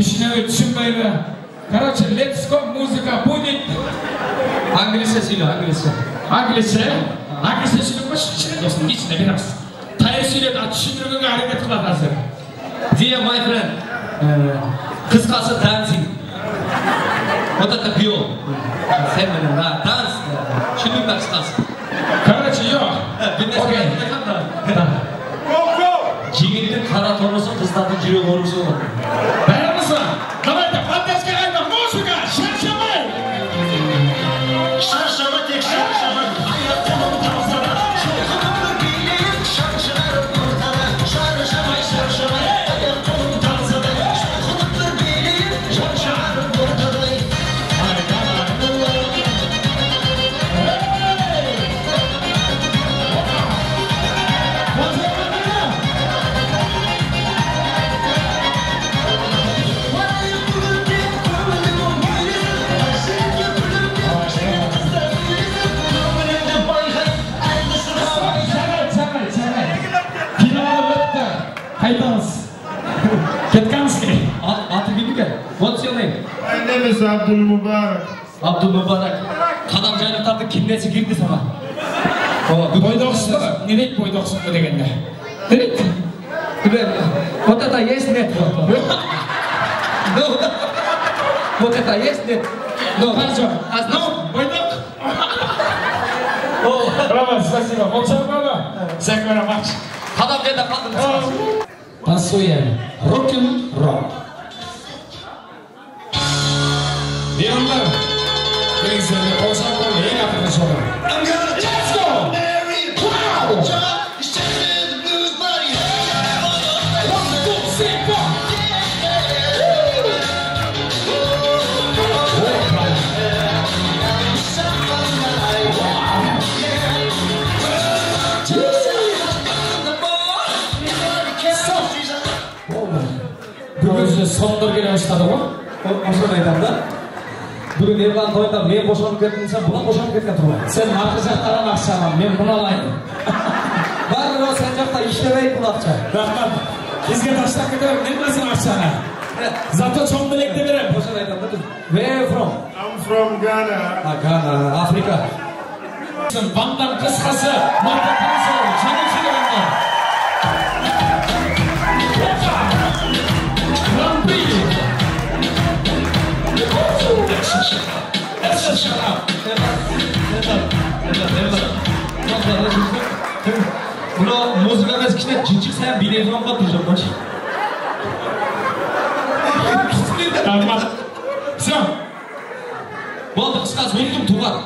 Düşünmeyi. Короче, let's go, музыка будет. Английский силу, английский. Английский? Английский силу почему не набираться? Тай силу да düşünürгөнгө аракет кылат азыр. Dear my friend, кыскасы dancing. Вот это пьё. Сэмэн, да, данс. Чүнүк кыскасы. Короче, yok. Окей. Жигиттин кара торосу кыздардын жүрөгү оорусу болот. Бәрімізі, давайте поддержка айда, музыка, шаршамай! Шаршама тек шаршама, аяқтымын тазара, шоқынымды билейін, шаршарым ортада. Шаршамай, шаршамай, аяқтымын тазара, шоқынымды билейін, шаршарым ортада. Қайтамыз. Кетканский. Аты кім екен? What's your name? My name is Abdul Mubarak. Абдул Мубарак. Қадам жайлықтарды кимнесі кирди сага? Бойдақсың ба? Не дейді бойдақсың ба дегенде? Не дейді? Вот это есть нет? Вот это есть нет? Хорошо. Бойдақ. Браво, спасибо. Молчал, браво. Thank you very much. Қадам жайда қалдыңыз. Танцуем рок-н-ролл. Мейрамдар, келіңіздерге қосақ бол, ең ақырғы соғы. Let's go! Wow! 1, 2, 3, 4. Бүгін соңдыр келе ұстады ғой? Осыны айтам да. Бүгін Ерлан тойында мен бошанып кеттім, сен бұдан бошанып кеткен тұрмай. Сен арғы жақтаған ақшаны, мен бұны алайын. Барлығы сен жақта іштебейді бұл ақша. Рахмат, бізге таштап кетемін, мен басың ақшаны. Зато чоң білекті берем. Осыны айтам да. Where are you from? I'm from Ghana. Ghana, Afrika. Van'dan kısқасы, Marta Tansoğlu, Canı Filan'dan. Grand Prix. Buna muzika емес кішкене жыншық сайын билетронға тұржам қойшы. Рахмат. Все. Болды, қысқасы өлдім туған.